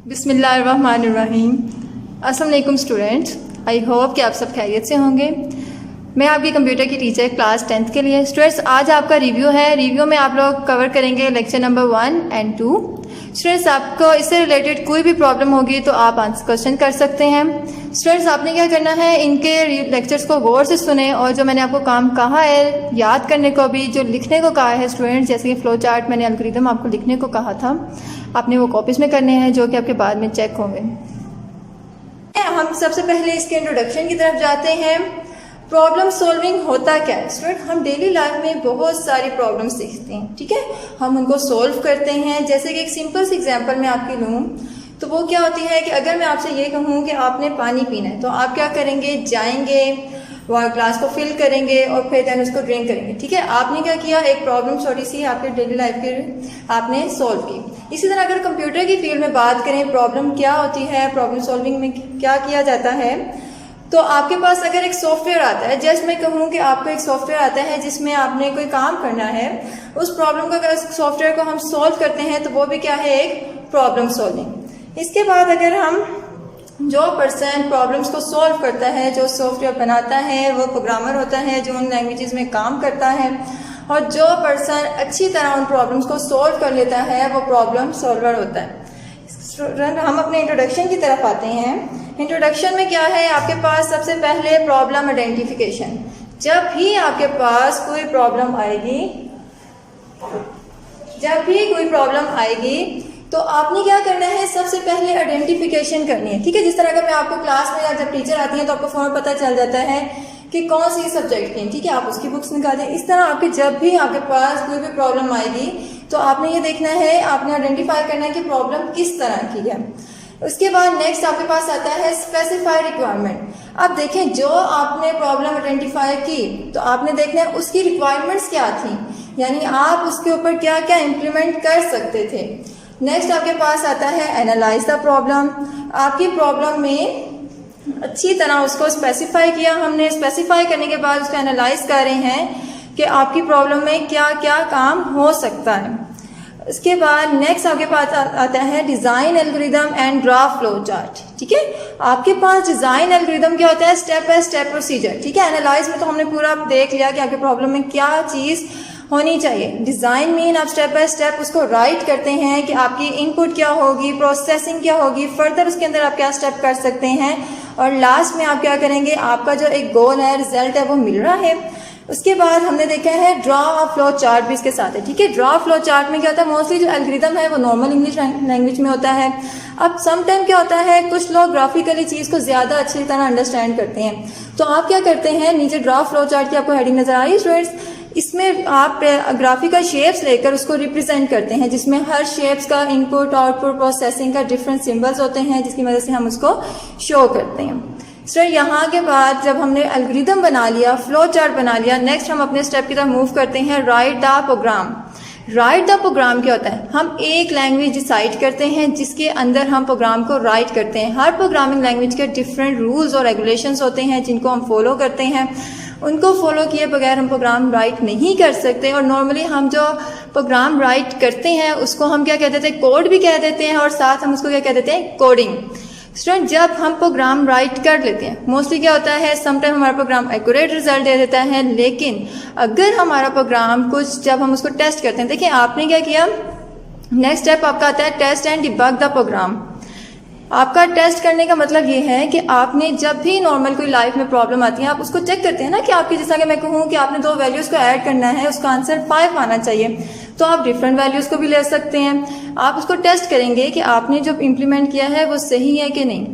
बिस्मिल्लाहिर्रहमानिर्रहीम। अस्सलाम वालेकुम स्टूडेंट्स, आई होप कि आप सब खैरियत से होंगे। मैं आपकी कंप्यूटर की टीचर क्लास 10th के लिए। स्टूडेंट्स, आज आपका रिव्यू है। रिव्यू में आप लोग कवर करेंगे लेक्चर नंबर 1 और 2। स्टूडेंट्स, आपको इससे रिलेटेड कोई भी प्रॉब्लम होगी तो आप आंसर क्वेश्चन कर सकते हैं। स्टूडेंट्स, आपने क्या करना है, इनके लेक्चर्स को गौर से सुने और जो मैंने आपको काम कहा है याद करने को भी, जो लिखने को कहा है स्टूडेंट्स, जैसे कि फ्लो चार्ट मैंने एल्गोरिथम आपको लिखने को कहा था, आपने वो कॉपीज में करने हैं जो कि आपके बाद में चेक होंगे। हम सबसे पहले इसके इंट्रोडक्शन की तरफ जाते हैं। प्रॉब्लम सॉल्विंग होता क्या है स्टूडेंट? हम डेली लाइफ में बहुत सारी प्रॉब्लम्स देखते हैं, ठीक है, हम उनको सॉल्व करते हैं। जैसे कि एक सिंपल सी एग्जांपल मैं आपकी लूँ तो वो क्या होती है कि अगर मैं आपसे ये कहूँ कि आपने पानी पीना है तो आप क्या करेंगे, जाएंगे वह ग्लास को फिल करेंगे और फिर देन उसको ड्रिंक करेंगे, ठीक है। आपने क्या किया, एक प्रॉब्लम छोटी सी आपके डेली लाइफ की आपने सॉल्व की। इसी तरह अगर कंप्यूटर की फील्ड में बात करें, प्रॉब्लम क्या होती है, प्रॉब्लम सॉल्विंग में क्या किया जाता है, तो आपके पास अगर एक सॉफ्टवेयर आता है, जस्ट मैं कहूँ कि आपको एक सॉफ्टवेयर आता है जिसमें आपने कोई काम करना है, उस प्रॉब्लम को अगर सॉफ्टवेयर को हम सॉल्व करते हैं तो वो भी क्या है, एक प्रॉब्लम सॉल्विंग। इसके बाद अगर हम जो पर्सन प्रॉब्लम्स को सॉल्व करता है, जो सॉफ्टवेयर बनाता है, वो प्रोग्रामर होता है जो उन लैंग्वेजेस में काम करता है, और जो पर्सन अच्छी तरह उन प्रॉब्लम्स को सॉल्व कर लेता है वो प्रॉब्लम सॉल्वर होता है। स्टूडेंट, हम अपने इंट्रोडक्शन की तरफ आते हैं। इंट्रोडक्शन में क्या है, आपके पास सबसे पहले प्रॉब्लम आइडेंटिफिकेशन। जब भी आपके पास कोई प्रॉब्लम आएगी, जब भी कोई प्रॉब्लम आएगी तो आपने क्या करना है, सबसे पहले आइडेंटिफिकेशन करनी है, ठीक है। जिस तरह अगर मैं आपको क्लास में या जब टीचर आती है तो आपको फौरन पता चल जाता है कि कौन सी सब्जेक्ट की, ठीक है, आप उसकी बुक्स निकालें। इस तरह आपके जब भी आपके पास कोई भी प्रॉब्लम आएगी तो आपने ये देखना है, आपने आइडेंटिफाई करना है कि प्रॉब्लम किस तरह की है। उसके बाद नेक्स्ट आपके पास आता है स्पेसिफाई रिक्वायरमेंट। अब देखें, जो आपने प्रॉब्लम आइडेंटिफाई की तो आपने देखना है उसकी रिक्वायरमेंट्स क्या थी, यानी आप उसके ऊपर क्या क्या इम्प्लीमेंट कर सकते थे। नेक्स्ट आपके पास आता है एनालाइज द प्रॉब्लम। आपकी प्रॉब्लम में अच्छी तरह उसको स्पेसिफाई किया हमने, स्पेसिफाई करने के बाद उसको एनालाइज कर रहे हैं कि आपकी प्रॉब्लम में क्या क्या काम हो सकता है। उसके बाद नेक्स्ट आपके पास आता है design algorithm and draft flow chart, ठीक है। आपके पास डिजाइन एल्गोरिथम क्या होता है, स्टेप बाय स्टेप प्रोसीजर, ठीक है। एनालाइज में तो हमने पूरा देख लिया कि आपके प्रॉब्लम में क्या चीज होनी चाहिए। डिजाइन मीन आप स्टेप बाय स्टेप उसको राइट करते हैं कि आपकी इनपुट क्या होगी, प्रोसेसिंग क्या होगी, फर्दर उसके अंदर आप क्या स्टेप कर सकते हैं, और लास्ट में आप क्या करेंगे, आपका जो एक गोल है, रिजल्ट है, वो मिल रहा है। उसके बाद हमने देखा है ड्रॉ अ फ्लो चार्ट भी इसके साथ है, ठीक है। ड्रॉ फ्लो चार्ट में क्या होता है, मोस्टली जो एल्गोरिथम है वो नॉर्मल इंग्लिश लैंग्वेज में होता है। अब सम टाइम क्या होता है, कुछ लोग ग्राफिकली चीज को ज्यादा अच्छी तरह अंडरस्टैंड करते हैं, तो आप क्या करते हैं, नीचे ड्रॉ फ्लो चार्ट की आपको हेडिंग नजर आ रही है स्टूडेंट्स, इसमें आप ग्राफिकल शेप्स लेकर उसको रिप्रेजेंट करते हैं, जिसमें हर शेप्स का इनपुट आउटपुट प्रोसेसिंग का डिफरेंट सिंबल्स होते हैं, जिसकी वजह से हम उसको शो करते हैं। सर, यहाँ के बाद जब हमने एल्गोरिथम बना लिया, फ्लो चार्ट बना लिया, नेक्स्ट हम अपने स्टेप की तरफ मूव करते हैं, write the program. Write the program क्या होता है, हम एक लैंग्वेज डिसाइड करते हैं जिसके अंदर हम प्रोग्राम को राइट करते हैं। हर प्रोग्रामिंग लैंग्वेज के डिफरेंट रूल्स और रेगुलेशंस होते हैं जिनको हम फॉलो करते हैं, उनको फॉलो किए बगैर हम प्रोग्राम राइट नहीं कर सकते। और नॉर्मली हम जो प्रोग्राम राइट करते हैं उसको हम क्या कह देते हैं, कोड भी कह देते हैं, और साथ हम उसको क्या कह देते हैं, कोडिंग। स्टूडेंट, जब हम प्रोग्राम राइट कर लेते हैं, मोस्टली क्या होता है, समटाइम हमारा प्रोग्राम एक्यूरेट रिजल्ट दे देता है, लेकिन अगर हमारा प्रोग्राम कुछ, जब हम उसको टेस्ट करते हैं, देखिए आपने क्या किया, नेक्स्ट स्टेप आपका आता है test and debug the program. आपका टेस्ट करने का मतलब ये है कि आपने जब भी नॉर्मल कोई लाइफ में प्रॉब्लम आती है, आप उसको चेक करते हैं ना कि आपकी, जैसा कि मैं कहूँ कि आपने 2 वैल्यूज को ऐड करना है, उसका आंसर 5 आना चाहिए, तो आप डिफरेंट वैल्यूज को भी ले सकते हैं। आप उसको टेस्ट करेंगे कि आपने जो इम्प्लीमेंट किया है वो सही है कि नहीं,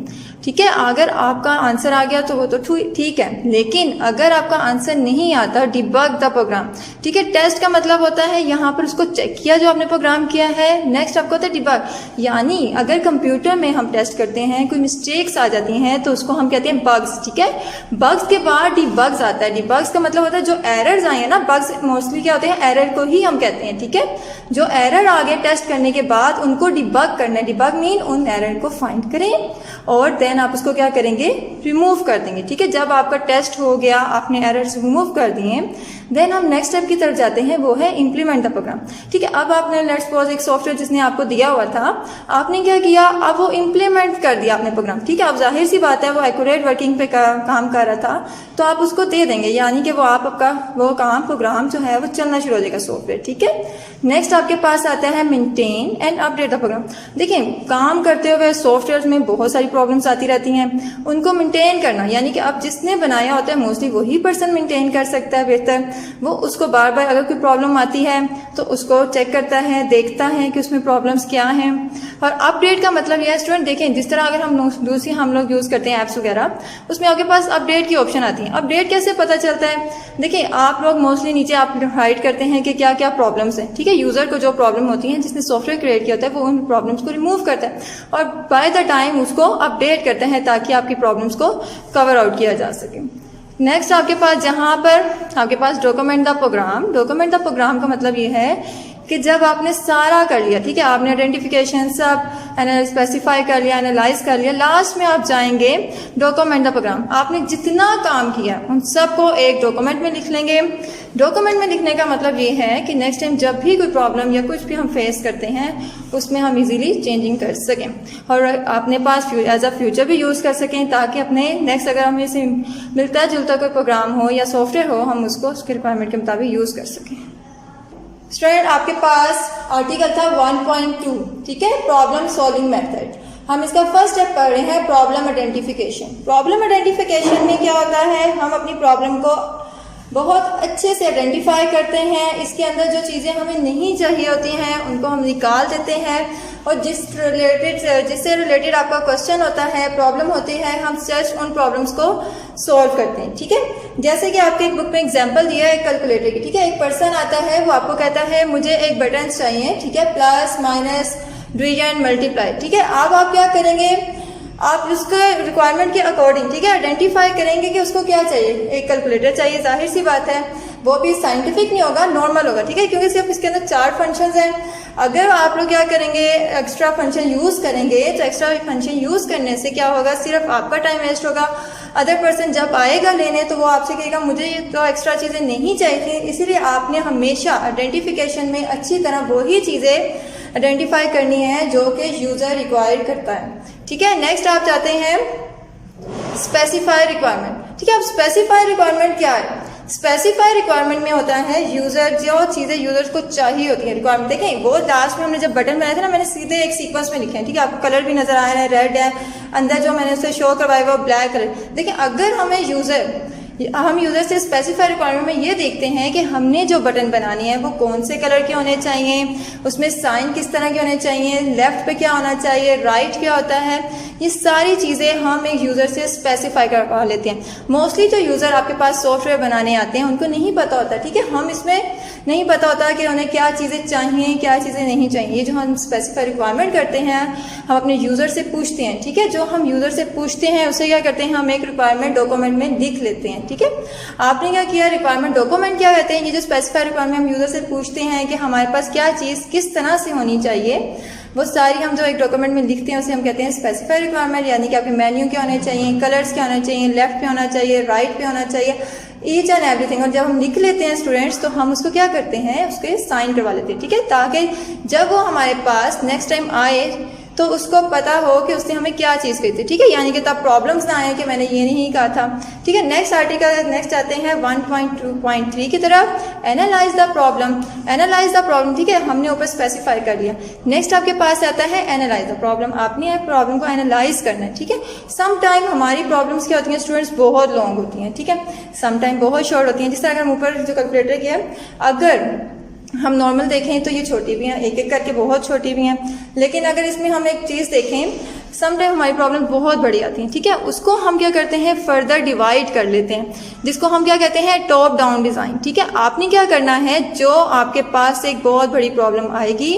ठीक है। अगर आपका आंसर आ गया तो वो तो ठीक है, लेकिन अगर आपका आंसर नहीं आता, डिबग द प्रोग्राम, ठीक है। टेस्ट का मतलब होता है यहाँ पर उसको चेक किया जो आपने प्रोग्राम किया है, नेक्स्ट आपको होता है डिबग, यानी अगर कंप्यूटर में हम टेस्ट करते हैं, कोई मिस्टेक्स आ जाती हैं तो उसको हम कहते हैं बग्स, ठीक है। बग्स के बाद डिबग्स आता है। डिबग्स का मतलब होता है जो एरर्स आए हैं ना, बग्स मोस्टली क्या होते हैं, एरर को ही हम कहते हैं, ठीक है। जो एरर आ गए टेस्ट करने के बाद उनको डिबग करना है। डिबग मीन उन एरर को फाइंड करें और देन आप उसको क्या करेंगे, रिमूव कर देंगे। ठीक है, जब आपका टेस्ट हो गया, आपने एरर्स रिमूव कर दिए, देन हम नेक्स्ट स्टेप की तरफ जाते हैं, वो है इम्प्लीमेंट द प्रोग्राम। ठीक है, अब आपने लेट्स सपोज एक सॉफ्टवेयर जिसने आपको दिया हुआ था, आपने क्या किया, अब वो इम्प्लीमेंट कर दिया आपने प्रोग्राम। ठीक है, अब जाहिर सी बात है वो एक्यूरेट वर्किंग पे काम कर रहा था, तो आप उसको दे देंगे, यानी कि वो आपका वो काम प्रोग्राम जो है वो चलना शुरू हो जाएगा सॉफ्टवेयर। ठीक है, नेक्स्ट आपके पास आता है maintain and update the program. देखिए, काम करते हुए सॉफ्टवेयर में बहुत सारी प्रॉब्लम्स आती रहती हैं, उनको मेंटेन करना, यानी कि अब जिसने बनाया होता है मोस्टली वही पर्सन मेंटेन कर सकता है बेहतर। वो उसको बार बार अगर कोई प्रॉब्लम आती है तो उसको चेक करता है, देखता है कि उसमें प्रॉब्लम्स क्या हैं। और अपडेट का मतलब यह है स्टूडेंट, देखें जिस तरह अगर हम लोग यूज करते हैं ऐप्स वगैरह, उसमें आपके पास अपडेट की ऑप्शन आती है। अपडेट कैसे पता चलता है, देखिए आप लोग मोस्टली नीचे आप हाइड करते हैं कि क्या क्या प्रॉब्लम्स हैं। ठीक है, यूजर को जो प्रॉब्लम होती है, जिसने सॉफ्टवेयर क्रिएट किया होता है, वो उन प्रॉब्लम्स को रिमूव करता है और बाय द टाइम उसको अपडेट करता है ताकि आपकी प्रॉब्लम्स को कवर आउट किया जा सके। नेक्स्ट आपके पास जहां पर आपके पास document the program. Document the program का मतलब ये है कि जब आपने सारा कर लिया, ठीक है, आपने आइडेंटिफिकेशन सब स्पेसिफाई कर लिया, एनालाइज कर लिया, लास्ट में आप जाएंगे डॉक्यूमेंट द प्रोग्राम। आपने जितना काम किया उन सबको एक डॉक्यूमेंट में लिख लेंगे। डॉक्यूमेंट में लिखने का मतलब ये है कि नेक्स्ट टाइम जब भी कोई प्रॉब्लम या कुछ भी हम फेस करते हैं उसमें हम इजीली चेंजिंग कर सकें और अपने पास एज अ फ्यूचर भी यूज़ कर सकें, ताकि अपने नेक्स्ट अगर हमें से मिलता जुलता कोई प्रोग्राम हो या सॉफ्टवेयर हो, हम उसको उसके रिक्वायरमेंट के मुताबिक यूज़ कर सकें। स्टूडेंट, आपके पास आर्टिकल था 1.2, ठीक है, प्रॉब्लम सॉल्विंग मेथड। हम इसका फर्स्ट स्टेप कर रहे हैं प्रॉब्लम आइडेंटिफिकेशन। प्रॉब्लम आइडेंटिफिकेशन में क्या होता है, हम अपनी प्रॉब्लम को बहुत अच्छे से आइडेंटिफाई करते हैं, इसके अंदर जो चीज़ें हमें नहीं चाहिए होती हैं उनको हम निकाल देते हैं और जिससे रिलेटेड आपका क्वेश्चन होता है, प्रॉब्लम होती है, हम जस्ट उन प्रॉब्लम्स को सॉल्व करते हैं। ठीक है, जैसे कि आपके एक बुक में एग्जांपल दिया है कैलकुलेटर की। ठीक है, एक पर्सन आता है, वो आपको कहता है मुझे एक बटन चाहिए, ठीक है, प्लस माइनस डिवीजन मल्टीप्लाई। ठीक है, अब आप क्या करेंगे, आप उसके रिक्वायरमेंट के अकॉर्डिंग, ठीक है, आइडेंटिफाई करेंगे कि उसको क्या चाहिए। एक कैलकुलेटर चाहिए, जाहिर सी बात है, वो भी साइंटिफिक नहीं होगा, नॉर्मल होगा। ठीक है, क्योंकि सिर्फ इसके अंदर 4 फंक्शंस हैं। अगर आप लोग क्या करेंगे, एक्स्ट्रा फंक्शन यूज करेंगे, तो एक्स्ट्रा फंक्शन यूज करने से क्या होगा, सिर्फ आपका टाइम वेस्ट होगा। अदर पर्सन जब आएगा लेने तो वो आपसे कहेगा मुझे ये तो एक्स्ट्रा चीजें नहीं चाहिए थी। इसीलिए आपने हमेशा आइडेंटिफिकेशन में अच्छी तरह वही चीजें आइडेंटिफाई करनी है जो कि यूजर रिक्वायर करता है। ठीक है, नेक्स्ट आप चाहते हैं स्पेसिफाई रिक्वायरमेंट। ठीक है, अब स्पेसिफाई रिक्वायरमेंट क्या है, स्पेसिफाई रिक्वायरमेंट में होता है यूजर जो चीजें यूजर्स को चाहिए होती है रिक्वायरमेंट। देखें, वो लास्ट में हमने जब बटन बनाया था ना, मैंने सीधे एक सीक्वेंस में लिखे हैं। ठीक है, आपको कलर भी नजर आ रहा है, रेड है, अंदर जो मैंने उसे शो करवाया वो ब्लैक कलर। देखिए, अगर हम यूजर से स्पेसिफाई रिक्वायरमेंट में ये देखते हैं कि हमने जो बटन बनानी है वो कौन से कलर के होने चाहिए, उसमें साइन किस तरह के होने चाहिए, लेफ्ट पे क्या होना चाहिए, राइट क्या होता है, ये सारी चीज़ें हम एक यूज़र से स्पेसिफाई करवा लेते हैं। मोस्टली जो यूज़र आपके पास सॉफ्टवेयर बनाने आते हैं उनको नहीं पता होता। ठीक है, हम इसमें नहीं पता होता कि उन्हें क्या चीज़ें चाहिए, क्या चीज़ें नहीं चाहिए। ये जो हम स्पेसिफाई रिक्वायरमेंट करते हैं, हम अपने यूज़र से पूछते हैं। ठीक है, जो हम यूज़र से पूछते हैं उसे क्या करते हैं, हम एक रिक्वायरमेंट डॉक्यूमेंट में लिख लेते हैं। ठीक है, आपने क्या किया, रिक्वायरमेंट डॉक्यूमेंट क्या कहते हैं, ये जो स्पेसिफाई रिक्वायरमेंट हम यूज़र से पूछते हैं कि हमारे पास क्या चीज़ किस तरह से होनी चाहिए, वो सारी हम जो एक डॉक्यूमेंट में लिखते हैं उसे हम कहते हैं स्पेसिफाई रिक्वायरमेंट। यानी कि आपके मेन्यू क्या होने चाहिए, कलर्स क्या होने चाहिए, लेफ्ट पे होना चाहिए, राइट पे होना चाहिए, ईच एंड एवरीथिंग। और जब हम लिख लेते हैं स्टूडेंट्स, तो हम उसको क्या करते हैं, उसके साइन करवा लेते हैं। ठीक है, ताकि जब वो हमारे पास नेक्स्ट टाइम आए तो उसको पता हो कि उसने हमें क्या चीज़ कही थी। ठीक है, यानी कि तब प्रॉब्लम्स ना आए कि मैंने ये नहीं कहा था। ठीक है, नेक्स्ट आर्टिकल, नेक्स्ट आते हैं 1.2.3 की तरफ, analyse the problem. Analyse the problem, ठीक है, हमने ऊपर स्पेसिफाई कर लिया। नेक्स्ट आपके पास आता है एनालाइज द प्रॉब्लम। आपने प्रॉब्लम को एनालाइज करना है। ठीक है, सम टाइम हमारी प्रॉब्लम्स क्या होती हैं स्टूडेंट्स, बहुत लॉन्ग होती हैं। ठीक है, सम टाइम बहुत शॉर्ट होती हैं। जिस तरह अगर हम ऊपर जो कैलकुलेटर किया, अगर हम नॉर्मल देखें तो ये छोटी भी हैं, एक एक करके बहुत छोटी भी हैं। लेकिन अगर इसमें हम एक चीज़ देखें, सम टाइम हमारी प्रॉब्लम बहुत बड़ी आती है। ठीक है, उसको हम क्या करते हैं, फर्दर डिवाइड कर लेते हैं, जिसको हम क्या कहते हैं, टॉप डाउन डिज़ाइन। ठीक है, आपने क्या करना है, जो आपके पास एक बहुत बड़ी प्रॉब्लम आएगी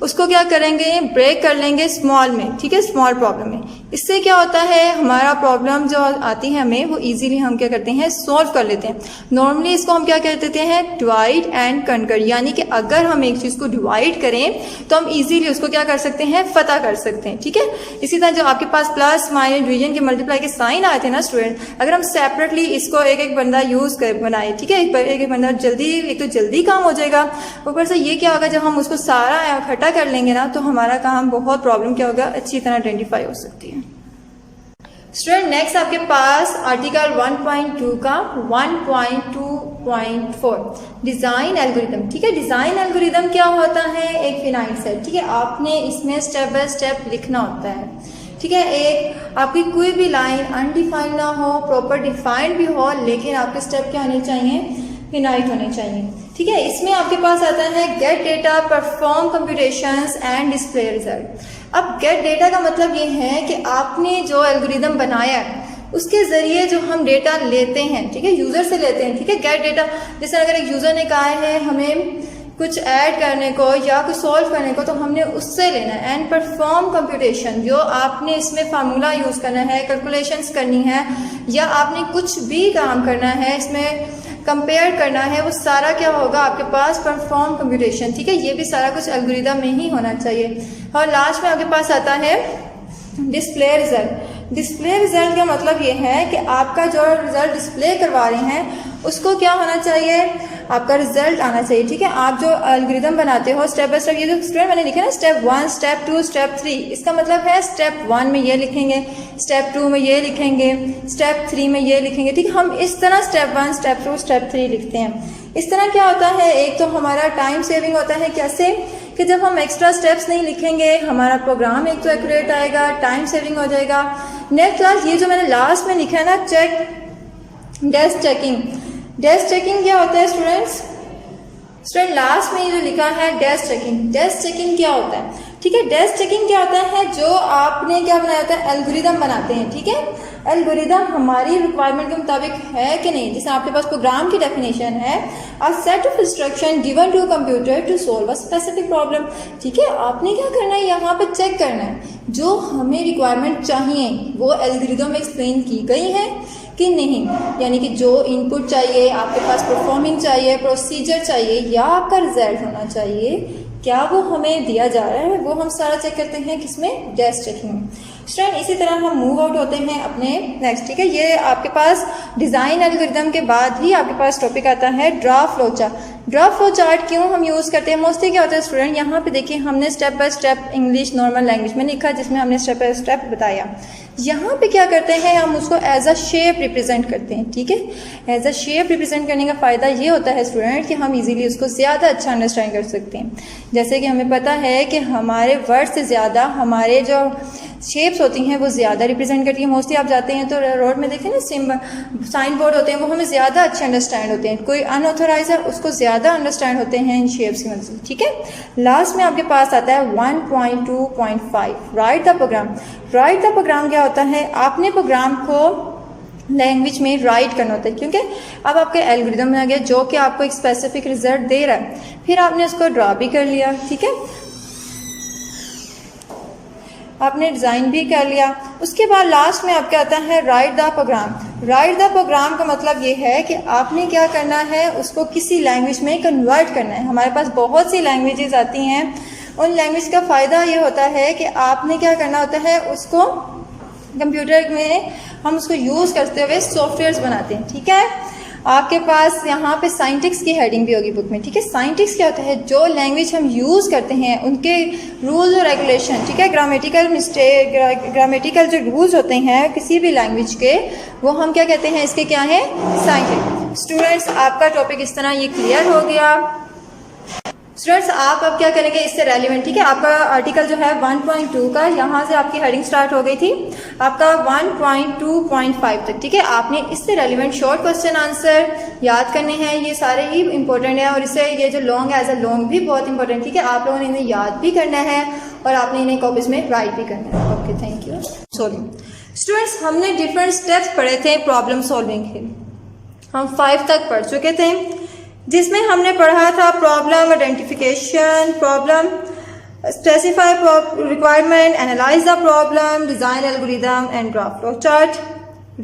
उसको क्या करेंगे, ब्रेक कर लेंगे स्मॉल में, ठीक है, स्मॉल प्रॉब्लम में। इससे क्या होता है, हमारा प्रॉब्लम जो आती है हमें वो इजीली हम क्या करते हैं, सॉल्व कर लेते हैं। नॉर्मली इसको हम क्या कह देते हैं, डिवाइड एंड कनकर, यानी कि अगर हम एक चीज़ को डिवाइड करें तो हम इजीली उसको क्या कर सकते हैं, पता कर सकते हैं, ठीक है। इसी तरह जो आपके पास प्लस माइनस डिवीजन के मल्टीप्लाई के साइन आए थे ना स्टूडेंट, अगर हम सेपरेटली इसको एक एक बंदा यूज कर बनाए, ठीक है, एक एक बंदा जल्दी, एक तो जल्दी काम हो जाएगा, ऊपर से ये क्या होगा, जब हम उसको सारा इकट्ठा कर लेंगे ना तो हमारा काम बहुत प्रॉब्लम क्या होगा, अच्छी तरह आइडेंटिफाई हो सकती है। स्टूडेंट नेक्स्ट आपके पास आर्टिकल 1.2 का 1.2.4 डिजाइन एल्गोरिथम, ठीक है। डिजाइन एल्गोरिथम क्या होता है, एक फिनाइट सेट, ठीक है। आपने इसमें स्टेप बाय स्टेप लिखना होता है, ठीक है। एक आपकी कोई भी लाइन अनडिफाइंड ना हो, प्रॉपर डिफाइंड भी हो, लेकिन आपके स्टेप क्या होने चाहिए, फिनाइट होने चाहिए, ठीक है। इसमें आपके पास आता है gate data, perform computations and display result. अब गेट डेटा का मतलब ये है कि आपने जो एल्गोरिदम बनाया है उसके जरिए जो हम डेटा लेते हैं, ठीक है, यूजर से लेते हैं, ठीक है। गेट डेटा, जैसे अगर एक यूजर ने कहा है हमें कुछ ऐड करने को या कुछ सॉल्व करने को, तो हमने उससे लेना है। एंड परफॉर्म कंप्यूटेशन, जो आपने इसमें फार्मूला यूज करना है, कैलकुलेशंस करनी है, या आपने कुछ भी काम करना है, इसमें कंपेयर करना है, वो सारा क्या होगा आपके पास, परफॉर्म कंप्यूटेशन, ठीक है। ये भी सारा कुछ एल्गोरिथम में ही होना चाहिए। और लास्ट में आपके पास आता है डिस्प्ले रिजल्ट। डिस्प्ले रिजल्ट का मतलब ये है कि आपका जो रिजल्ट डिस्प्ले करवा रहे हैं उसको क्या होना चाहिए, आपका रिजल्ट आना चाहिए, ठीक है। आप जो एल्गोरिथम बनाते हो स्टेप बाय स्टेप, ये जो स्टूडेंट मैंने लिखा है ना, स्टेप 1, स्टेप 2, स्टेप 3, इसका मतलब है स्टेप 1 में ये लिखेंगे, स्टेप 2 में ये लिखेंगे, स्टेप 3 में ये लिखेंगे, ठीक है। हम इस तरह स्टेप 1, स्टेप 2, स्टेप 3 लिखते हैं। इस तरह क्या होता है, एक तो हमारा टाइम सेविंग होता है, कैसे कि जब हम एक्स्ट्रा स्टेप्स नहीं लिखेंगे हमारा प्रोग्राम एक तो एक्यूरेट आएगा, टाइम सेविंग हो जाएगा। नेक्स्ट क्लास ये जो मैंने लास्ट में लिखा है ना, check desk checking. Desk checking क्या होता है स्टूडेंट्स, लास्ट में ये जो लिखा है डेस्क चेकिंग, डेस्क चेकिंग क्या होता है, ठीक है। डेस्क चेकिंग क्या होता है, जो आपने क्या बनाया होता है, एल्गोरिथम बनाते हैं, ठीक है। एल्गोरिथम हमारी रिक्वायरमेंट के मुताबिक है कि नहीं। जैसे आपके पास प्रोग्राम की डेफिनेशन है, a set of instruction given to computer to solve a specific problem, ठीक है। आपने क्या करना है, यहाँ पे चेक करना है जो हमें रिक्वायरमेंट चाहिए वो एल्गोरिथम में एक्सप्लेन की गई है कि नहीं, यानी कि जो इनपुट चाहिए, आपके पास परफॉर्मिंग चाहिए, प्रोसीजर चाहिए, या आपका रिजल्ट होना चाहिए, क्या वो हमें दिया जा रहा है, वो हम सारा चेक करते हैं किसमें, डेस्क चेकिंग में। स्टूडेंट इसी तरह हम मूव आउट होते हैं अपने नेक्स्ट, ठीक है। ये आपके पास डिजाइन एल्गोरिथम के बाद ही आपके पास टॉपिक आता है draw flow chart. Draw flow chart क्यों हम यूज करते हैं, मोस्टली क्या होता है स्टूडेंट, यहाँ पे देखिए हमने step by step English normal language में लिखा, जिसमें हमने स्टेप बाय स्टेप बताया। यहाँ पे क्या करते हैं, हम उसको एज अ शेप रिप्रेजेंट करते हैं, ठीक है। एज अ शेप रिप्रेजेंट करने का फायदा ये होता है स्टूडेंट कि हम इजीली उसको ज़्यादा अच्छा अंडरस्टैंड कर सकते हैं। जैसे कि हमें पता है कि हमारे वर्ड से ज़्यादा हमारे जो शेप्स होती हैं वो ज़्यादा रिप्रेजेंट करती हैं। मोस्टली आप जाते हैं तो रोड में देखें ना, सिंबल साइन बोर्ड होते हैं, वो हमें ज़्यादा अच्छे अंडरस्टैंड होते हैं। कोई अनऑथोराइज है उसको ज़्यादा अंडरस्टैंड होते हैं इन शेप्स की मदद से, ठीक है। लास्ट में आपके पास आता है 1.2.5 write the program. Write the program क्या होता है, आपने प्रोग्राम को लैंग्वेज में राइट करना होता है, क्योंकि अब आपके एल्गोरिथम में आ गया जो कि आपको एक स्पेसिफिक रिजल्ट दे रहा है, फिर आपने उसको ड्रा भी कर लिया, ठीक है, आपने डिज़ाइन भी कर लिया। उसके बाद लास्ट में आपका आता है write the program. Write the program का मतलब ये है कि आपने क्या करना है, उसको किसी लैंग्वेज में कन्वर्ट करना है। हमारे पास बहुत सी लैंग्वेजेस आती हैं, उन लैंग्वेज का फ़ायदा ये होता है कि आपने क्या करना होता है, उसको कंप्यूटर में हम उसको यूज़ करते हुए सॉफ्टवेयर्स बनाते हैं, ठीक है। आपके पास यहाँ पे साइंटिक्स की हेडिंग भी होगी बुक में, ठीक है। साइंटिक्स क्या होता है, जो लैंग्वेज हम यूज़ करते हैं उनके रूल्स और रेगुलेशन, ठीक है, ग्रामेटिकल जो रूल्स होते हैं किसी भी लैंग्वेज के, वो हम क्या कहते हैं, इसके क्या है, साइंटिफिक। स्टूडेंट्स आपका टॉपिक इस तरह ये क्लियर हो गया। स्टूडेंट्स आप अब क्या करेंगे इससे रेलिवेंट, ठीक है। आपका आर्टिकल जो है 1.2 का, यहाँ से आपकी हेडिंग स्टार्ट हो गई थी आपका 1.2.5 तक, ठीक है। आपने इससे रेलिवेंट शॉर्ट क्वेश्चन आंसर याद करने हैं, ये सारे ही इंपॉर्टेंट है। और इससे ये जो लॉन्ग एज अ लॉन्ग भी बहुत इंपॉर्टेंट, ठीक है। आप लोगों ने इन्हें याद भी करना है और आपने इन्हें कॉपीज में राइट भी करना है। Okay, thank you. Solving students, हमने डिफरेंट स्टेप्स पढ़े थे प्रॉब्लम सॉल्विंग के, हम 5 तक पढ़ चुके थे, जिसमें हमने पढ़ा था problem identification, problem specify requirement, analyse the problem, design algorithm and draft flow chart,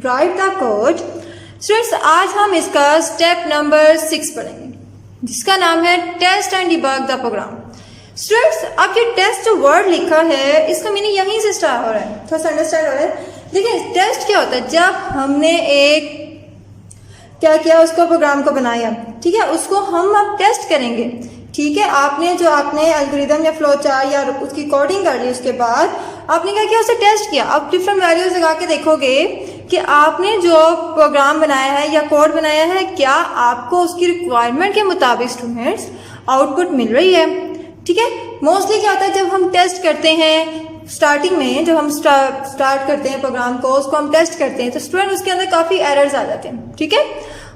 right the code. Students आज हम इसका स्टेप नंबर 6 पढ़ेंगे जिसका नाम है test and debug the program. Students अब ये टेस्ट जो वर्ड लिखा है इसका मीनिंग यहीं से स्टार्ट हो रहा है, थोड़ा सा अंडरस्टैंड हो रहा है। देखिए टेस्ट क्या होता है, जब हमने एक क्या किया उसको प्रोग्राम को बनाया, ठीक है, उसको हम अब टेस्ट करेंगे। ठीक है, आपने एल्गोरिदम या फ्लो चार्ट या उसकी कोडिंग कर ली, उसके बाद आपने क्या किया उसे टेस्ट किया। अब डिफरेंट वैल्यूज लगा के देखोगे कि आपने जो प्रोग्राम बनाया है या कोड बनाया है क्या आपको उसकी रिक्वायरमेंट के मुताबिक स्टूडेंट्स आउटपुट मिल रही है। ठीक है, मोस्टली क्या होता है जब हम टेस्ट करते हैं स्टार्टिंग में, जब हम स्टार्ट करते हैं प्रोग्राम को, उसको हम टेस्ट करते हैं तो स्टूडेंट उसके अंदर काफी एरर्स आ जाते हैं। ठीक है,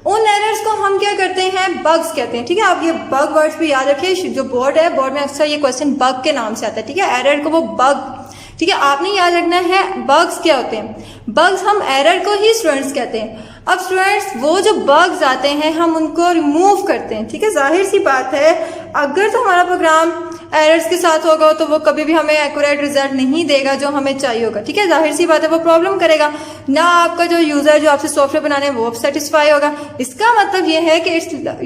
उन एरर्स को हम क्या करते हैं, बग्स कहते हैं। ठीक है, आप ये बग वर्ड्स भी याद रखिए, जो बोर्ड है बोर्ड में अक्सर ये क्वेश्चन बग के नाम से आता है। ठीक है, एरर को वो बग, ठीक है, आपने याद रखना है बग्स क्या होते हैं। बग्स हम एरर को ही स्टूडेंट्स कहते हैं। अब स्टूडेंट्स वो जो बग्स आते हैं हम उनको रिमूव करते हैं। ठीक है, जाहिर सी बात है अगर तो हमारा प्रोग्राम एरर्स के साथ होगा तो वो कभी भी हमें एक्यूरेट रिजल्ट नहीं देगा जो हमें चाहिए होगा। ठीक है, जाहिर सी बात है वो प्रॉब्लम करेगा ना, आपका जो यूजर जो आपसे सॉफ्टवेयर बनाने वो सेटिस्फाई होगा। इसका मतलब ये है कि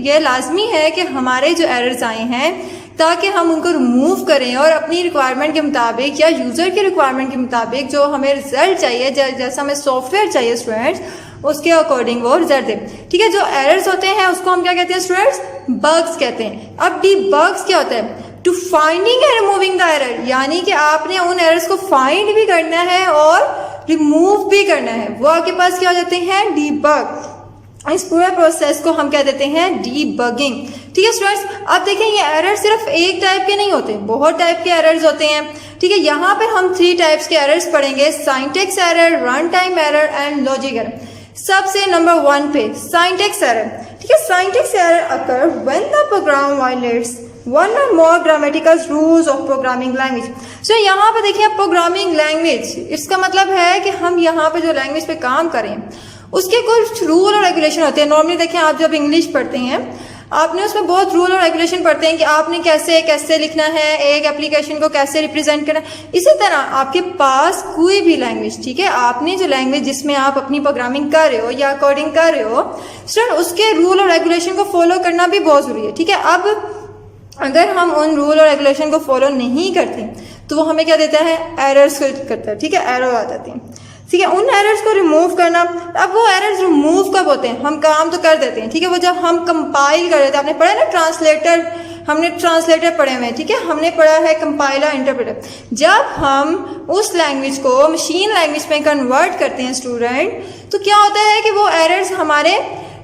ये लाजमी है कि हमारे जो एरर्स आए हैं ताकि हम उनको रिमूव करें और अपनी रिक्वायरमेंट के मुताबिक या यूजर की रिक्वायरमेंट के मुताबिक जो हमें रिजल्ट चाहिए, जैसा हमें सॉफ्टवेयर चाहिए स्टूडेंट्स, उसके अकॉर्डिंग वो रिजल्ट दे। ठीक है, जो एरर्स होते हैं उसको हम क्या कहते हैं स्टूडेंट्स, बग्स कहते हैं। अब डीबग्स क्या होता है, to finding and removing the error, यानी कि आपने उन एरर्स को फाइंड भी करना है और रिमूव भी करना है, वो आपके पास क्या हो जाते हैं, डीबग। इस पूरे प्रोसेस को हम क्या देते हैं, डीबगिंग। ठीक है स्टूडेंट्स, अब देखें ये एरर सिर्फ एक टाइप के नहीं होते, बहुत टाइप के एरर्स होते हैं। ठीक है, यहाँ पर हम 3 टाइप्स के एरर्स पढ़ेंगे, syntax error, run time error and logic error. सबसे नंबर 1 पे सिंटैक्स एरर। ठीक है, syntax error occur when the program violates one or more grammatical rules of programming language. So यहाँ पे देखिए प्रोग्रामिंग लैंग्वेज, इसका मतलब है कि हम यहाँ पे जो लैंग्वेज पे काम करें उसके कुछ रूल और रेगुलेशन होते हैं। नॉर्मली देखें आप जब इंग्लिश पढ़ते हैं आपने उसमें बहुत रूल और रेगुलेशन पढ़ते हैं कि आपने कैसे कैसे लिखना है, एक एप्लीकेशन को कैसे रिप्रेजेंट करना है। इसी तरह आपके पास कोई भी लैंग्वेज, ठीक है, आपने जो लैंग्वेज जिसमें आप अपनी प्रोग्रामिंग कर रहे हो या कोडिंग कर रहे हो स्टूडेंट, उसके रूल और रेगुलेशन को फॉलो करना भी बहुत जरूरी है। ठीक है, अब अगर हम उन रूल और रेगुलेशन को फॉलो नहीं करते तो वो हमें क्या देता है, एरर्स करता है। ठीक है, एरर आ जाती है। ठीक है, उन एरर्स को रिमूव करना। अब वो एरर्स रिमूव कब होते हैं, हम काम तो कर देते हैं। ठीक है, वो जब हम कंपाइल कर देते हैं, आपने पढ़ा है ना ट्रांसलेटर, हमने ट्रांसलेटर पढ़े हुए हैं। ठीक है, हमने पढ़ा है कंपाइलर, इंटरप्रेटर। जब हम उस लैंग्वेज को मशीन लैंग्वेज में कन्वर्ट करते हैं स्टूडेंट, तो क्या होता है कि वो एरर्स हमारे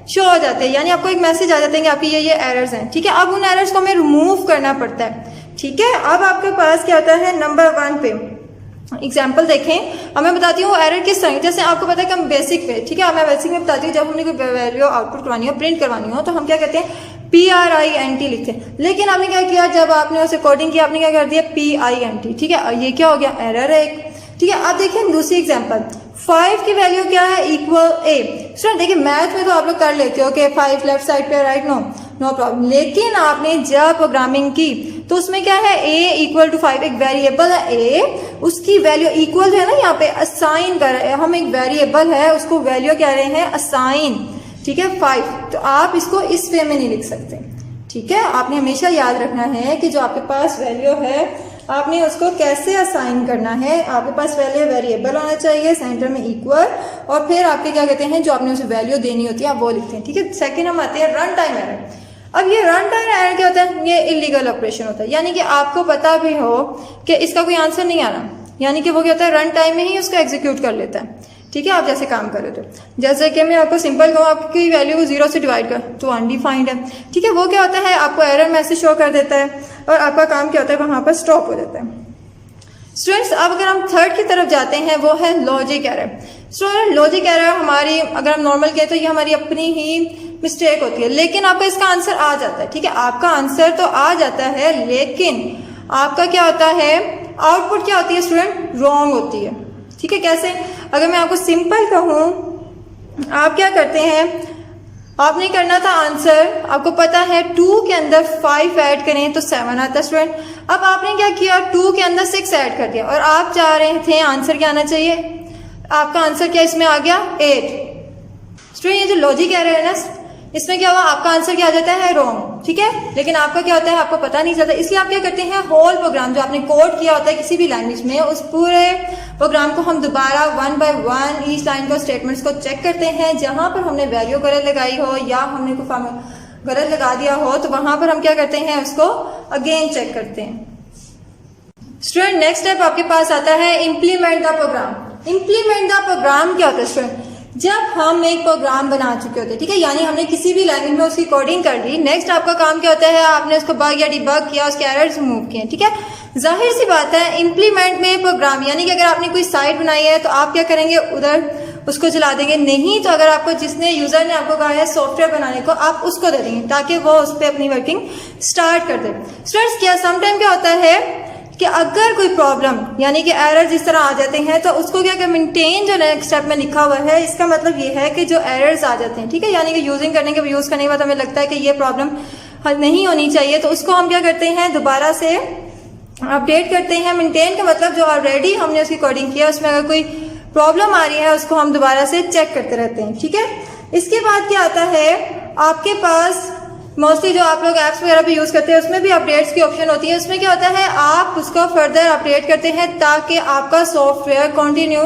शो हो जाते हैं, यानी आपको एक मैसेज आ जाता है कि आपकी ये एरर्स हैं। ठीक है, अब उन एरर्स को हमें रिमूव करना पड़ता है। ठीक है, अब आपके पास क्या होता है, नंबर 1 पे एग्जाम्पल देखें। अब मैं बताती हूँ एरर किस तरह, जैसे आपको पता है कि हम बेसिक पे, ठीक है, मैं बेसिक में बताती हूँ जब हमने कोई वैल्यू आउटपुट करवानी हो, प्रिंट करवानी हो, तो हम क्या कहते हैं, PRINT लिखते हैं। लेकिन आपने क्या किया, जब आपने उसे कोडिंग किया आपने क्या कर दिया, PINT। ठीक है, ये क्या हो गया, एरर है एक। ठीक है, अब देखिए दूसरी एग्जाम्पल, 5 की वैल्यू क्या है, इक्वल A। स्टूडेंट देखिए मैथ में तो आप लोग कर लेते हो कि 5 लेफ्ट साइड पे राइट, नो प्रॉब्लम। लेकिन आपने जब प्रोग्रामिंग की तो उसमें क्या है, A इक्वल टू 5, एक वेरिएबल है A, उसकी वैल्यू इक्वल है ना, यहाँ पे असाइन कर रहे हैं हम, एक वेरिएबल है उसको वैल्यू क्या रहे हैं, असाइन। ठीक है, 5, तो आप इसको इस वे में नहीं लिख सकते। ठीक है, आपने हमेशा याद रखना है कि जो आपके पास वैल्यू है आपने उसको कैसे असाइन करना है। आपके पास पहले वेरिएबल होना चाहिए, सेंटर में इक्वल, और फिर आपके क्या कहते हैं जो आपने उसे वैल्यू देनी होती है आप वो लिखते हैं। ठीक है, सेकंड हम आते हैं रन टाइम एरर। अब ये रन टाइम एरर क्या होता है, ये इलीगल ऑपरेशन होता है, यानी कि आपको पता भी हो कि इसका कोई आंसर नहीं आ रहा, यानी कि वो क्या होता है, रन टाइम में ही उसको एग्जीक्यूट कर लेता है। ठीक है, आप जैसे काम कर रहे थे, जैसे कि मैं आपको सिंपल कहूँ, आपकी वैल्यू को 0 से डिवाइड कर तो अनडिफाइंड है। ठीक है, वो क्या होता है, आपको एरर मैसेज शो कर देता है और आपका काम क्या होता है, वहां पर स्टॉप हो जाता है। स्टूडेंट्स अब अगर हम थर्ड की तरफ जाते हैं वो है logic error. Student logic error हमारी, अगर हम नॉर्मल कहें तो ये हमारी अपनी ही मिस्टेक होती है, लेकिन आपका इसका आंसर आ जाता है। ठीक है, आपका आंसर तो आ जाता है, लेकिन आपका क्या होता है, आउटपुट क्या होती है स्टूडेंट, रॉन्ग होती है। ठीक है, कैसे, अगर मैं आपको सिंपल कहूँ, आप क्या करते हैं, आपने करना था आंसर, आपको पता है 2 के अंदर 5 ऐड करें तो 7 आता है स्टूडेंट। अब आपने क्या किया, 2 के अंदर 6 ऐड कर दिया और आप चाह रहे थे आंसर क्या आना चाहिए, आपका आंसर क्या इसमें आ गया 8। स्टूडेंट ये जो लॉजिक कह रहे हैं ना, इसमें क्या हुआ, आपका आंसर क्या आ जाता है रॉन्ग, ठीक है, लेकिन आपका क्या होता है आपको पता नहीं चलता, इसलिए आप क्या करते हैं होल प्रोग्राम जो आपने कोड किया होता है किसी भी लैंग्वेज में, उस पूरे प्रोग्राम को हम दोबारा 1 बाय 1 ईच लाइन को स्टेटमेंट्स को चेक करते हैं। जहां पर हमने वैल्यू गलत लगाई हो या हमने कोई फॉर्मूला गलत लगा दिया हो तो वहां पर हम क्या करते हैं उसको अगेन चेक करते हैं। स्टूडेंट नेक्स्ट स्टेप आपके पास आता है implement the program. Implement the program क्या होता है स्टूडेंट, जब हम एक प्रोग्राम बना चुके होते हैं, ठीक है, यानी हमने किसी भी लैंग्वेज में उसकी कोडिंग कर ली, नेक्स्ट आपका काम क्या होता है, आपने उसको बग या डिबग किया, उसके एरर्स रिमूव किए, ठीक है। जाहिर सी बात है इम्प्लीमेंट में प्रोग्राम यानी कि अगर आपने कोई साइट बनाई है तो आप क्या करेंगे उधर उसको चला देंगे, नहीं तो अगर आपको जिसने यूजर ने आपको कहा है सॉफ्टवेयर बनाने को आप उसको दे देंगे ताकि वो उस पर अपनी वर्किंग स्टार्ट कर दे। स्टूडेंट्स क्या समटाइम क्या होता है कि अगर कोई प्रॉब्लम यानी कि एरर जिस तरह आ जाते हैं तो उसको क्या कर मेंटेन जो नेक्स्ट स्टेप में लिखा हुआ है, इसका मतलब ये है कि जो एरर्स आ जाते हैं, ठीक है, यानी कि यूजिंग करने के यूज करने के बाद हमें लगता है कि ये प्रॉब्लम हल नहीं होनी चाहिए तो उसको हम क्या करते हैं दोबारा से अपडेट करते हैं। मेंटेन का मतलब जो ऑलरेडी हमने उसकी कोडिंग किया उसमें अगर कोई प्रॉब्लम आ रही है उसको हम दोबारा से चेक करते रहते हैं, ठीक है। इसके बाद क्या आता है आपके पास मोस्टली जो आप लोग ऐप्स वगैरह भी यूज करते हैं उसमें भी अपडेट्स की ऑप्शन होती है, उसमें क्या होता है आप उसको फर्दर अपडेट करते हैं ताकि आपका सॉफ्टवेयर कंटिन्यू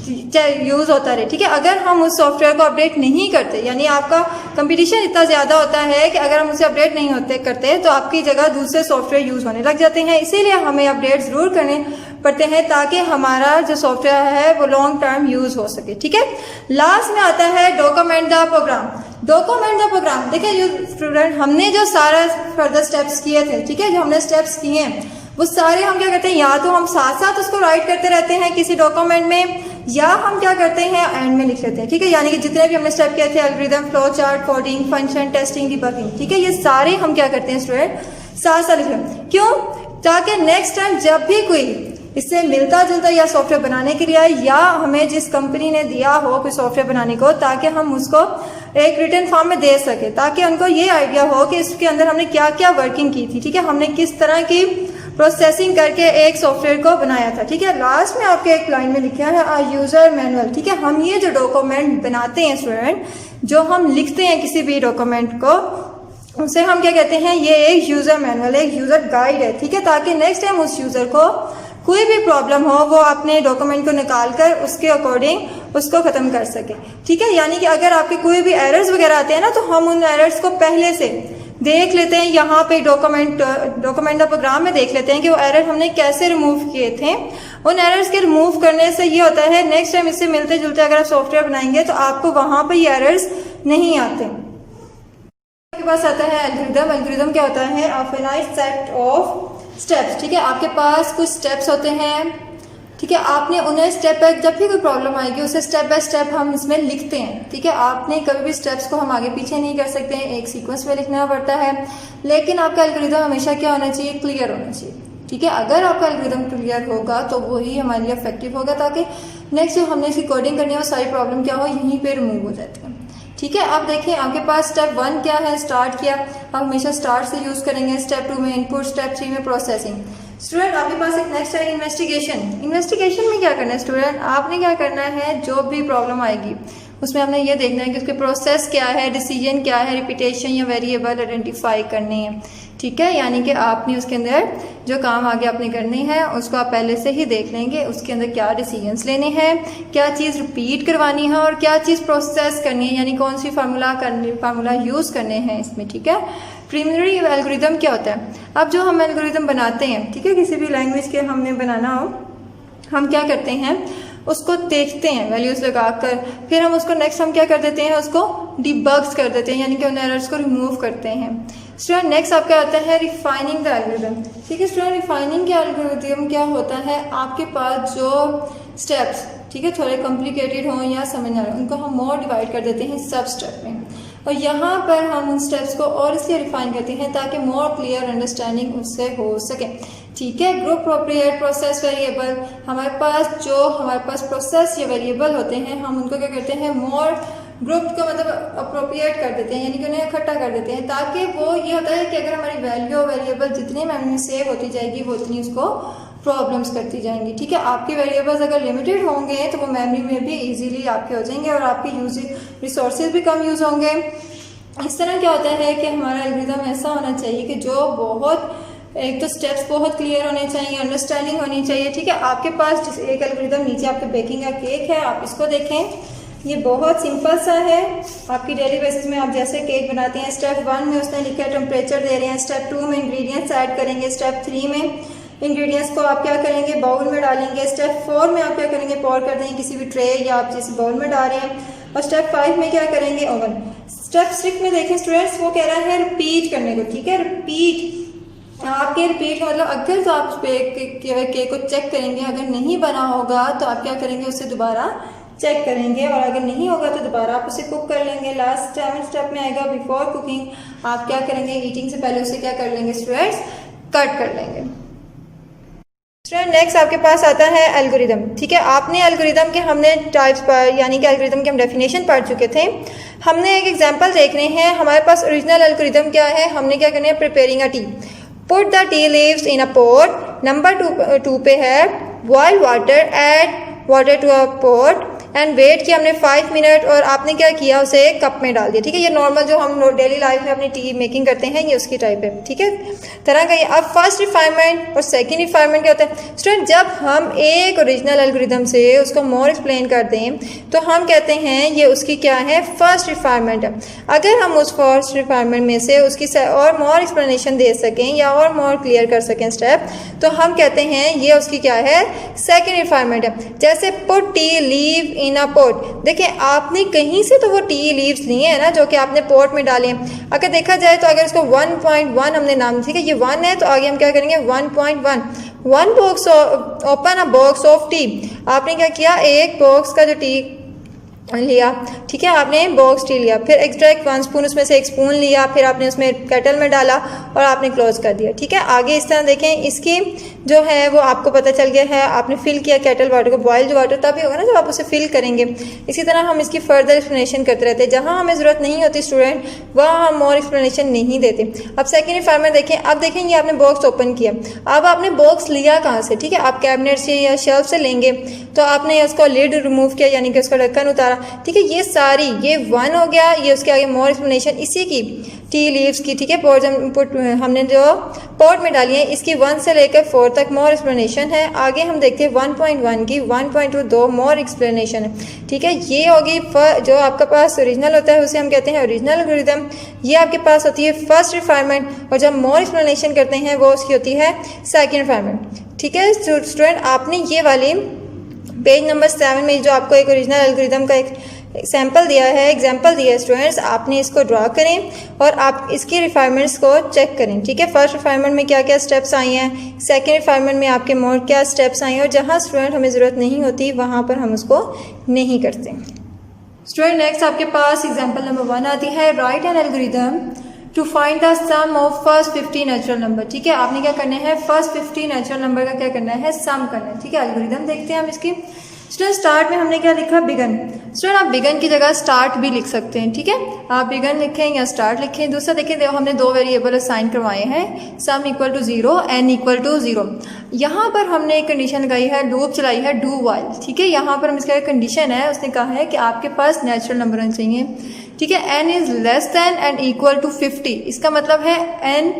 यूज होता रहे, ठीक है। अगर हम उस सॉफ्टवेयर को अपडेट नहीं करते यानी आपका कंपटीशन इतना ज्यादा होता है कि अगर हम उसे अपडेट नहीं होते करते तो आपकी जगह दूसरे सॉफ्टवेयर यूज होने लग जाते हैं, इसीलिए हमें अपडेट जरूर करने पड़ते हैं ताकि हमारा जो सॉफ्टवेयर है वो लॉन्ग टर्म यूज हो सके, ठीक है। लास्ट में आता है document the program. Document the program देखिए स्टूडेंट हमने जो सारा फर्दर स्टेप्स किए थे, ठीक है, जो हमने स्टेप्स किए हैं वो सारे हम क्या करते हैं या तो हम साथ साथ उसको राइट करते रहते हैं किसी डॉक्यूमेंट में या हम क्या करते हैं एंड में लिख लेते हैं, ठीक है, यानी कि जितने भी हमने स्टेप किए थे algorithm, flow chart, coding, function, testing, debugging, ठीक है, ये सारे हम क्या करते हैं स्टूडेंट साथ साथ लिख लेते हैं। क्यों, ताकि नेक्स्ट टाइम जब भी कोई इससे मिलता जुलता या सॉफ्टवेयर बनाने के लिए आए या हमें जिस कंपनी ने दिया हो कोई सॉफ्टवेयर बनाने को ताकि हम उसको एक रिटन फॉर्म में दे सके, ताकि उनको ये आइडिया हो कि इसके अंदर हमने क्या क्या वर्किंग की थी, ठीक है, हमने किस तरह की प्रोसेसिंग करके एक सॉफ्टवेयर को बनाया था, ठीक है। लास्ट में आपके एक लाइन में लिखा है आ यूजर मैनुअल, ठीक है, हम ये जो डॉक्यूमेंट बनाते हैं स्टूडेंट, जो हम लिखते हैं किसी भी डॉक्यूमेंट को उसे हम क्या कहते हैं, ये एक यूजर मैनुअल, एक यूजर गाइड है, ठीक है, ताकि नेक्स्ट टाइम उस यूजर को कोई भी प्रॉब्लम हो वो अपने डॉक्यूमेंट को निकाल कर उसके अकॉर्डिंग उसको खत्म कर सके, ठीक है। यानी कि अगर आपके कोई भी एरर्स वगैरह आते हैं ना तो हम उन एरर्स को पहले से देख लेते हैं, यहाँ पे डॉक्यूमेंट प्रोग्राम में देख लेते हैं कि वो एरर हमने कैसे रिमूव किए थे। उन एरर्स के रिमूव करने से ये होता है नेक्स्ट टाइम इससे मिलते जुलते अगर आप सॉफ्टवेयर बनाएंगे तो आपको वहां पर ये एरर्स नहीं आते। आपके पास आता है एल्गोरिथम। एल्गोरिथम क्या होता है, a finite set of steps, ठीक है, आपके पास कुछ स्टेप्स होते हैं, ठीक है, आपने उन्हें स्टेप बाय जब भी कोई प्रॉब्लम आएगी उसे स्टेप बाय स्टेप हम इसमें लिखते हैं, ठीक है। आपने कभी भी स्टेप्स को हम आगे पीछे नहीं कर सकते हैं, एक सीक्वेंस में लिखना पड़ता है, लेकिन आपका एल्गोरिथम हमेशा क्या होना चाहिए, क्लियर होना चाहिए, ठीक है। अगर आपका एल्गोरिथम क्लियर होगा तो वही हमारे लिए इफेक्टिव होगा ताकि नेक्स्ट जो हमने इसकी कोडिंग करनी है वो सारी प्रॉब्लम क्या हो यहीं पे रिमूव हो जाती है, ठीक है। अब देखिए आपके पास स्टेप 1 क्या है, स्टार्ट किया, आप हमेशा स्टार्ट से यूज करेंगे, स्टेप 2 में इनपुट, स्टेप 3 में प्रोसेसिंग। स्टूडेंट आपके पास एक नेक्स्ट है इन्वेस्टिगेशन। इन्वेस्टिगेशन में क्या करना है स्टूडेंट, आपने क्या करना है, जो भी प्रॉब्लम आएगी उसमें आपने ये देखना है कि उसके प्रोसेस क्या है, डिसीजन क्या है, रिपीटेशन या वेरिएबल आइडेंटिफाई करने हैं, ठीक है। यानी कि आपने उसके अंदर जो काम आगे आपने करने हैं उसको आप पहले से ही देख लेंगे, उसके अंदर क्या डिसीजंस लेने हैं, क्या चीज़ रिपीट करवानी है और क्या चीज़ प्रोसेस करनी है, यानी कौन सी फार्मूला यूज़ करने हैं इसमें, ठीक है। प्रीलिमिनरी एल्गोरिथम क्या होता है, अब जो हम एल्गोरिथम बनाते हैं, ठीक है, किसी भी लैंग्वेज के हमने बनाना हो हम क्या करते हैं उसको देखते हैं वैल्यूज लगाकर, फिर हम उसको नेक्स्ट हम क्या कर देते हैं उसको डिबग्स कर देते हैं, यानी कि उन एरर्स को रिमूव करते हैं। स्टूडेंट नेक्स्ट आपका आता है रिफाइनिंग द एल्गोरिथम, ठीक है। स्टूडेंट रिफाइनिंग के एल्गोरिथम क्या होता है, आपके पास जो स्टेप्स, ठीक है, थोड़े कॉम्प्लिकेटेड हों या समझ ना आए उनको हम मोर डिवाइड कर देते हैं सब स्टेप में, और यहाँ पर हम उन स्टेप्स को और इसलिए रिफाइन करते हैं ताकि मोर क्लियर अंडरस्टैंडिंग उससे हो सके, ठीक है। ग्रुप अप्रोप्रिएट प्रोसेस वेरिएबल, हमारे पास प्रोसेस या वेरिएबल होते हैं हम उनको क्या करते हैं मोर ग्रुप को मतलब अप्रोप्रिएट कर देते हैं, यानी कि उन्हें इकट्ठा कर देते हैं, ताकि वो ये होता है कि अगर हमारी वैल्यू वेरिएबल जितनी मेमोरी में सेव होती जाएगी वो उतनी उसको प्रॉब्लम्स करती जाएंगी। ठीक है, आपके वेरिएबल्स अगर लिमिटेड होंगे तो वो मेमोरी में भी इजीली आपके हो जाएंगे और आपके यूज रिसोर्सेज भी कम यूज़ होंगे। इस तरह क्या होता है कि हमारा एल्गोरिथम ऐसा होना चाहिए कि जो बहुत एक तो स्टेप्स बहुत क्लियर होने चाहिए, अंडरस्टैंडिंग होनी चाहिए। ठीक है, आपके पास जिस एक एल्गोरिथम नीचे आपके बेकिंग का केक है, आप इसको देखें, ये बहुत सिंपल सा है। आपकी डेली बेसिस में आप जैसे केक बनाते हैं, स्टेप 1 में उसने लिखा है टेम्परेचर दे रहे हैं, स्टेप 2 में इंग्रेडिएंट्स ऐड करेंगे, स्टेप 3 में इंग्रेडिएंट्स को आप क्या करेंगे, बाउल में डालेंगे, स्टेप 4 में आप क्या करेंगे, पॉर कर देंगे किसी भी ट्रे या आप जिस बाउल में डाल रहे हैं, और स्टेप 5 में क्या करेंगे, ओवन। स्टेप 6 में देखें स्टूडेंट्स, वो कह रहा है रिपीट करने को। ठीक है, रिपीट, आपके रिपीट का मतलब अगर तो आप केक को चेक करेंगे, अगर नहीं बना होगा तो आप क्या करेंगे, उससे दोबारा चेक करेंगे, और अगर नहीं होगा तो दोबारा आप उसे कुक कर लेंगे। लास्ट 7 स्टेप में आएगा बिफोर कुकिंग, आप क्या करेंगे, ईटिंग से पहले उसे क्या कर लेंगे स्टूडेंट्स, कट कर लेंगे। स्टूडेंट नेक्स्ट आपके पास आता है एल्गोरिदम। ठीक है, आपने एल्गोरिदम के हमने टाइप्स पर यानी कि एल्गोरिदम के हम डेफिनेशन पढ़ चुके थे। हमने एक एग्जांपल देख रहे हैं। हमारे पास ओरिजिनल एल्गोरिदम क्या है, हमने क्या करना है, preparing a tea, put the tea leaves in a pot, number 2 पे है boil water, add water to a pot and wait किया हमने 5 मिनट, और आपने क्या किया, उसे कप में डाल दिया। ठीक है, ये नॉर्मल जो हम डेली लाइफ में अपनी टी मेकिंग करते हैं, ये उसकी टाइप है। ठीक है, तरह का ये। अब फर्स्ट रिफाइनमेंट और सेकंड रिफाइनमेंट क्या होता है स्टूडेंट, जब हम एक ओरिजिनल एल्गोरिदम से उसको मोर एक्सप्लेन कर दें तो हम कहते हैं ये उसकी क्या है, फर्स्ट रिफाइनमेंट है। अगर हम उस फर्स्ट रिफाइनमेंट में से उसकी और मोर एक्सप्लेनेशन दे सकें या और मोर क्लियर कर सकें स्टेप, तो हम कहते हैं ये उसकी क्या है, सेकेंड रिफाइनमेंट है। जैसे put T leave in a pot, देखिए आपने कहीं से तो वो टी लीव्स लिए हैं ना, जो कि आपने पॉट में डाले हैं। अगर देखा जाए तो अगर इसको 1.1 हमने नाम, ठीक है ये 1 है, तो आगे हम क्या करेंगे 1.1, 1 box open a box of T. आपने क्या किया, एक बॉक्स का जो टी लिया, ठीक है, आपने बॉक्स टी लिया, फिर एक्सट्रैक्ट 1 स्पून, उसमें से 1 स्पून लिया, फिर आपने उसमें केटल में डाला और आपने क्लोज कर दिया। ठीक है, आगे इस तरह देखें, इसकी जो है वो आपको पता चल गया है, आपने फिल किया केटल वाटर को, बॉयल जो वाटर तभी होगा ना जब आप उसे फिल करेंगे। इसी तरह हम इसकी फर्दर एक्सप्लेनेशन करते रहते हैं, जहाँ हमें ज़रूरत नहीं होती स्टूडेंट वहाँ हम और एक्सप्लेनेशन नहीं देते। अब सेकेंड रिफाइनमेंट देखें, अब देखें ये आपने बॉक्स ओपन किया, अब आपने बॉक्स लिया कहाँ से, ठीक है, आप कैबिनेट से या शेल्फ से लेंगे, तो आपने उसको लिड रिमूव किया यानी कि उसका ढक्कन उतारा। ठीक है, ये सारी, ये 1 हो गया, ये उसके आगे मोर एक्सप्लेनेशन इसी की टी लीव्स की। ठीक है, हमने जो पॉट में डाली है इसकी 1 से लेकर 4 तक मोर एक्सप्लेनेशन है। आगे हम देखते हैं 1.1 की, 1.2 2 मोर एक्सप्लेनेशन है। ठीक है, ये होगी जो आपका पास ओरिजिनल होता है उसे हम कहते हैं ओरिजिनल एल्गोरिथम। ये आपके पास होती है फर्स्ट रिफाइनमेंट, और जब मोर एक्सप्लेनेशन करते हैं वो उसकी होती है सेकेंड रिफाइनमेंट। ठीक है स्टूडेंट, आपने ये वाली पेज नंबर 7 में जो आपको एक ओरिजिनल एल्गोरिथम का एक सैम्पल दिया है, एग्जाम्पल दिया है स्टूडेंट्स, आपने इसको ड्रा करें और आप इसकी रिफाइनमेंट्स को चेक करें। ठीक है, फर्स्ट रिफाइनमेंट में क्या क्या स्टेप्स आई हैं, सेकेंड रिफाइनमेंट में आपके मोर क्या स्टेप्स आई हैं, और जहाँ स्टूडेंट हमें ज़रूरत नहीं होती वहाँ पर हम उसको नहीं करते। स्टूडेंट नेक्स्ट आपके पास एग्जाम्पल नंबर 1 आती है, write an algorithm to find the sum of first 50 natural number. ठीक है, आपने क्या करना है, फर्स्ट 50 नेचुरल नंबर का क्या करना है, सम करना है। ठीक है, एल्गोरिथम देखते हैं हम इसकी। स्टूडेंट स्टार्ट में हमने क्या लिखा, बिगन। स्टूडेंट आप बिगन की जगह स्टार्ट भी लिख सकते हैं। ठीक है, आप बिगन लिखें या स्टार्ट लिखें। दूसरा देखिए, हमने 2 वेरिएबल असाइन करवाए हैं, sum equal to 0, n equal to 0। यहाँ पर हमने एक कंडीशन लगाई है, लूप चलाई है, डू वाइल। ठीक है, यहाँ पर हम इसका कंडीशन है, उसने कहा है कि आपके पास नेचुरल नंबर होने चाहिए। ठीक है, n is less than and equal to 50। इसका मतलब है एन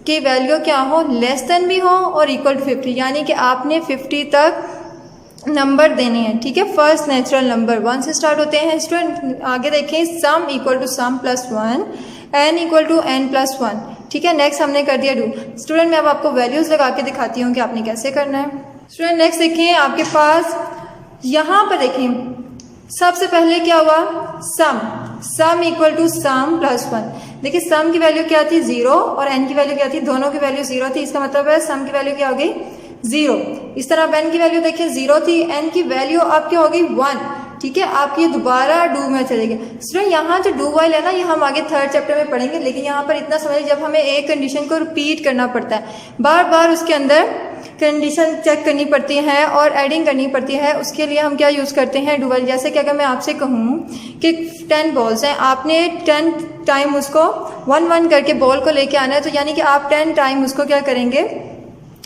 की वैल्यू क्या हो, लेस देन भी हो और इक्वल टू 50, यानी कि आपने 50 तक नंबर देने हैं। ठीक है, फर्स्ट नेचुरल नंबर 1 से स्टार्ट होते हैं। स्टूडेंट आगे देखें, sum equal to sum plus 1, n equal to n plus 1। ठीक है, नेक्स्ट हमने कर दिया डू। स्टूडेंट मैं अब आपको वैल्यूज लगा के दिखाती हूँ कि आपने कैसे करना है। स्टूडेंट नेक्स्ट देखिए, आपके पास यहाँ पर देखिए सबसे पहले क्या हुआ, sum equal to sum plus 1। देखिए सम की वैल्यू क्या थी, 0, और एन की वैल्यू क्या थी, दोनों की वैल्यू 0 थी। इसका मतलब है सम की वैल्यू क्या हो गई, 0। इस तरह एन की वैल्यू देखिए 0 थी, एन की वैल्यू अब क्या हो गई, 1। ठीक है, आप ये दोबारा डू में चले गए। स्टूडेंट यहाँ जो डू वाइल है ना, ये हम आगे 3rd चैप्टर में पढ़ेंगे, लेकिन यहाँ पर इतना समझिए जब हमें एक कंडीशन को रिपीट करना पड़ता है, बार बार उसके अंदर कंडीशन चेक करनी पड़ती है और एडिंग करनी पड़ती है। उसके लिए हम क्या यूज़ करते हैं, डू वाइल। जैसे कि अगर मैं आपसे कहूँ कि 10 बॉल्स हैं, आपने 10 टाइम उसको 1-1 करके बॉल को लेके आना है, तो यानी कि आप 10 टाइम उसको क्या करेंगे,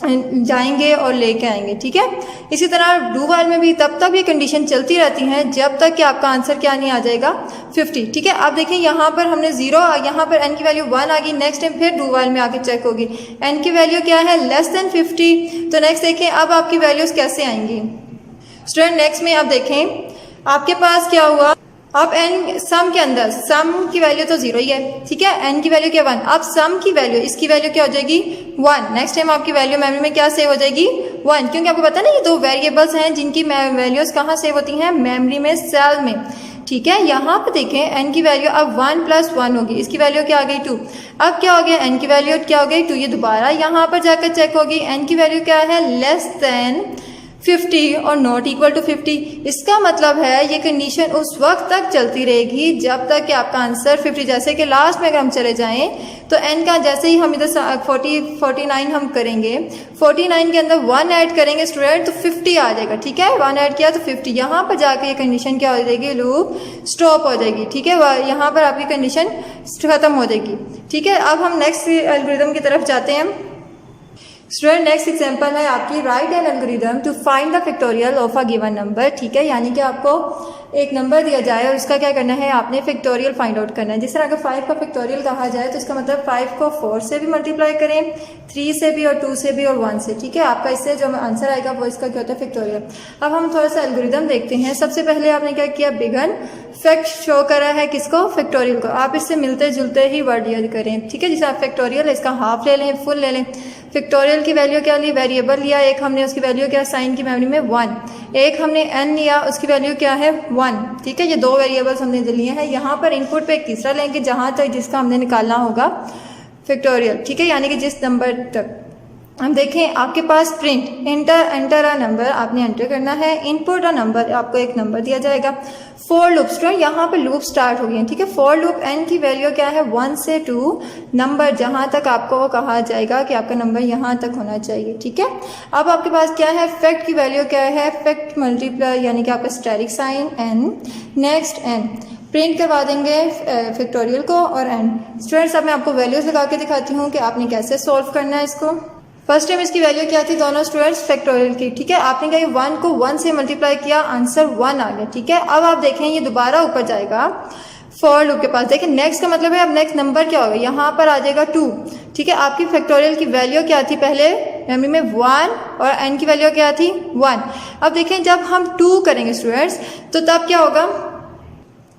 जाएंगे और लेके आएंगे, ठीक है। इसी तरह डू वाइल में भी तब तक ये कंडीशन चलती रहती है जब तक कि आपका आंसर क्या नहीं आ जाएगा 50, ठीक है। आप देखिए यहाँ पर हमने 0, यहाँ पर n की वैल्यू 1 आ गई, नेक्स्ट टाइम फिर डू वाइल में आके चेक होगी, n की वैल्यू क्या है, लेस देन 50। तो नेक्स्ट देखें अब आपकी वैल्यूज़ कैसे आएंगी स्टूडेंट। नेक्स्ट में आप देखें आपके पास क्या हुआ, अब n सम के अंदर सम की वैल्यू तो 0 ही है, ठीक है, n की वैल्यू क्या 1। अब सम की वैल्यू, इसकी वैल्यू क्या हो जाएगी 1। नेक्स्ट टाइम आपकी वैल्यू मेमोरी में क्या सेव हो जाएगी 1, क्योंकि आपको पता है ना ये दो वेरिएबल्स हैं जिनकी वैल्यूज कहाँ सेव होती हैं, मेमोरी में, सेल में, ठीक है। यहाँ पर देखें n की वैल्यू अब 1 + 1 होगी, इसकी वैल्यू क्या आ गई 2। अब क्या हो गया, n की वैल्यू क्या हो गई 2, ये दोबारा यहाँ पर जाकर चेक होगी, n की वैल्यू क्या है, लेस देन 50 और नॉट इक्वल टू 50। इसका मतलब है ये कंडीशन उस वक्त तक चलती रहेगी जब तक कि आपका आंसर 50, जैसे कि लास्ट में अगर हम चले जाएं तो n का जैसे ही हम इधर 49 हम करेंगे, 49 के अंदर 1 ऐड करेंगे स्टूडेंट तो 50 आ जाएगा, ठीक है। 1 ऐड किया तो 50, यहाँ पर जाके ये कंडीशन क्या हो जाएगी, लूप स्टॉप हो जाएगी, ठीक है। यहाँ पर आपकी कंडीशन खत्म हो जाएगी, ठीक है। अब हम नेक्स्ट एल्गोरिथम की तरफ जाते हैं स्टूडेंट। नेक्स्ट एग्जांपल है आपकी, write an algorithm to find the factorial of a given number, ठीक है। यानी कि आपको एक नंबर दिया जाए और उसका क्या करना है, आपने फैक्टोरियल फाइंड आउट करना है। जिस तरह अगर 5 का फैक्टोरियल कहा जाए तो इसका मतलब 5 को 4 से भी मल्टीप्लाई करें, 3 से भी, और 2 से भी, और 1 से, ठीक है। आपका इससे जो आंसर आएगा वो इसका क्या होता है, फैक्टोरियल। अब हम थोड़ा सा एल्गोरिथम देखते हैं। सबसे पहले आपने क्या किया, बिगन फैक्ट शो करा है किसको, फैक्टोरियल को। आप इससे मिलते जुलते ही वर्ड यूज करें, ठीक है। जैसे आप फैक्टोरियल है, इसका हाफ ले लें, फुल ले लें। फैक्टोरियल की वैल्यू क्या ली, वेरिएबल लिया एक हमने, उसकी वैल्यू क्या, साइन की मेमोरी में 1। एक हमने n लिया, उसकी वैल्यू क्या है 1, ठीक है। ये दो वेरिएबल्स हमने लिए हैं। यहाँ पर इनपुट पे एक तीसरा लेंगे जहाँ तक जिसका हमने निकालना होगा फैक्टोरियल, ठीक है, यानी कि जिस नंबर तक। हम देखें आपके पास प्रिंट एंटर अ नंबर, आपने एंटर करना है, इनपुट अ नंबर, आपको एक नंबर दिया जाएगा। फॉर लूप स्टूडेंट, यहाँ पर लूप स्टार्ट हो गई, ठीक है। फॉर लूप n की वैल्यू क्या है 1 से 2 नंबर, जहाँ तक आपको वो कहा जाएगा कि आपका नंबर यहाँ तक होना चाहिए, ठीक है। अब आपके पास क्या है, फैक्ट की वैल्यू क्या है, फैक्ट मल्टीप्लाई यानी कि आपका static sign n, next n, print करवा देंगे फैक्टोरियल को और n। स्टूडेंट्स अब मैं आपको वैल्यूज लगा के दिखाती हूँ कि आपने कैसे सॉल्व करना है इसको। फर्स्ट टाइम इसकी वैल्यू क्या थी, दोनों स्टूडेंट्स फैक्टोरियल की, ठीक है। आपने क्या 1 को 1 से मल्टीप्लाई किया, आंसर 1 आ गया, ठीक है। अब आप देखें ये दोबारा ऊपर जाएगा फॉर लूप के पास। देखें नेक्स्ट का मतलब है अब नेक्स्ट नंबर क्या होगा, यहाँ पर आ जाएगा 2, ठीक है। आपकी फैक्टोरियल की वैल्यू क्या थी पहले मेमोरी में 1 और n की वैल्यू क्या थी 1। अब देखें जब हम 2 करेंगे स्टूडेंट्स तो तब क्या होगा,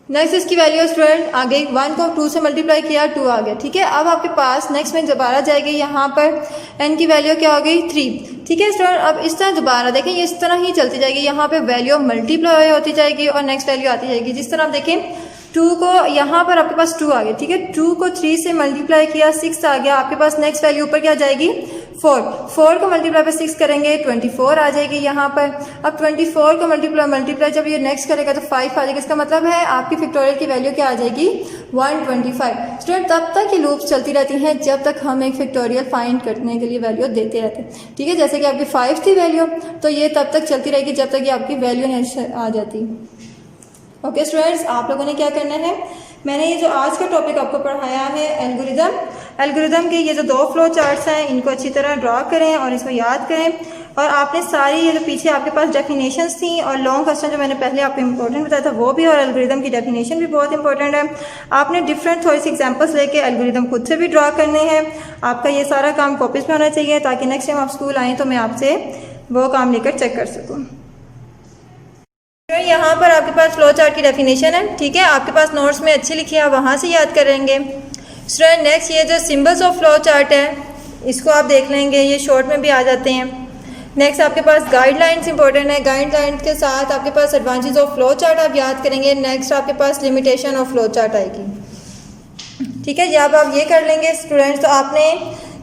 नेक्स्ट इसकी वैल्यू स्टूडेंट आ गई, 1 को 2 से मल्टीप्लाई किया 2 आ गया, ठीक है। अब आपके पास नेक्स्ट में दोबारा जाएगी, यहाँ पर n की वैल्यू क्या हो गई 3, ठीक है स्टूडेंट। अब इस तरह दोबारा देखें ये इस तरह ही चलती जाएगी, यहाँ पे वैल्यू मल्टीप्लाई होती जाएगी और नेक्स्ट वैल्यू आती जाएगी। जिस तरह आप देखें 2 को यहाँ पर आपके पास 2 आ गया, ठीक है। 2 को 3 से मल्टीप्लाई किया 6 आ गया, आपके पास नेक्स्ट वैल्यू ऊपर क्या जाएगी 4 को मल्टीप्लाई पर 6 करेंगे 24 आ जाएगी यहाँ पर। अब 24 को मल्टीप्लाई जब ये नेक्स्ट करेगा तो 5 आ जाएगा। इसका मतलब है आपकी फैक्टोरियल की वैल्यू क्या आ जाएगी 125। स्टूडेंट तब तक ये लूप्स चलती रहती हैं जब तक हम एक फैक्टोरियल फाइंड करने के लिए वैल्यू देते रहते हैं, ठीक है। जैसे कि आपकी 5 थी वैल्यू तो ये तब तक चलती रहेगी जब तक ये आपकी वैल्यू आ जाती। ओके स्टूडेंट्स, आप लोगों ने क्या करना है, मैंने ये जो आज का टॉपिक आपको पढ़ाया है एल्गोरिदम के ये जो 2 फ्लो चार्ट्स हैं इनको अच्छी तरह ड्रा करें और इसको याद करें। और आपने सारी ये जो पीछे आपके पास डेफिनेशंस थी और लॉन्ग क्वेश्चन जो मैंने पहले आपको इंपॉर्टेंट बताया था वो भी, और एल्गोरिदम की डेफिनेशन भी बहुत इंपॉर्टेंट है। आपने डिफरेंट थोड़ी सी एग्जांपल्स लेके एल्गोरिदम खुद से भी ड्रा करने हैं। आपका ये सारा काम कॉपीज में होना चाहिए ताकि नेक्स्ट टाइम आप स्कूल आएँ तो मैं आपसे वो काम लेकर चेक कर सकूँ। यहाँ पर आपके पास फ्लो चार्ट की डेफिनेशन है, ठीक है। आपके पास नोट्स में अच्छी लिखी है, आप वहाँ से याद करेंगे। स्टूडेंट नेक्स्ट ये जो सिंबल्स ऑफ फ्लो चार्ट है इसको आप देख लेंगे, ये शॉर्ट में भी आ जाते हैं। नेक्स्ट आपके पास गाइडलाइंस इंपॉर्टेंट है, गाइडलाइन के साथ आपके पास एडवांटेज ऑफ फ्लो चार्ट आप याद करेंगे। नेक्स्ट आपके पास लिमिटेशन ऑफ फ्लो चार्ट आएगी, ठीक है। जब आप ये कर लेंगे स्टूडेंट्स तो आपने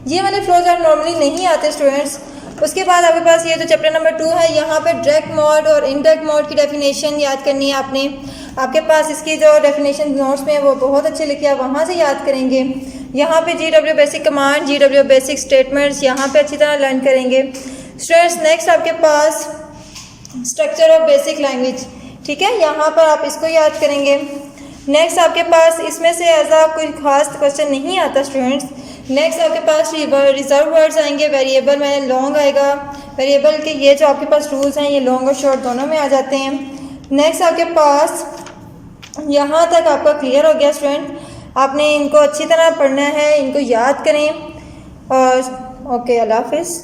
ये वाले फ्लो चार्ट नॉर्मली नहीं आते स्टूडेंट्स। उसके बाद आपके पास ये तो चैप्टर नंबर 2 है, यहाँ पे डायरेक्ट मोड और इनडायरेक्ट मोड की डेफिनेशन याद करनी है आपने। आपके पास इसकी जो डेफिनेशन नोट्स में है वो बहुत अच्छे लिखे हैं, वहाँ से याद करेंगे। यहाँ पे GW basic command, GW basic statements यहाँ पे अच्छी तरह लर्न करेंगे। स्टूडेंट्स नेक्स्ट आपके पास स्ट्रक्चर ऑफ बेसिक लैंग्वेज, ठीक है, यहाँ पर आप इसको याद करेंगे। नेक्स्ट आपके पास इसमें से ऐसा कोई खास क्वेश्चन नहीं आता स्टूडेंट्स। नेक्स्ट आपके पास रिजर्व वर्ड्स आएंगे, वेरिएबल में लॉन्ग आएगा, वेरिएबल के ये जो आपके पास रूल्स हैं ये लॉन्ग और शॉर्ट दोनों में आ जाते हैं। नेक्स्ट आपके पास यहाँ तक आपका क्लियर हो गया स्टूडेंट, आपने इनको अच्छी तरह पढ़ना है, इनको याद करें और ओके, अल्लाह हाफिज़।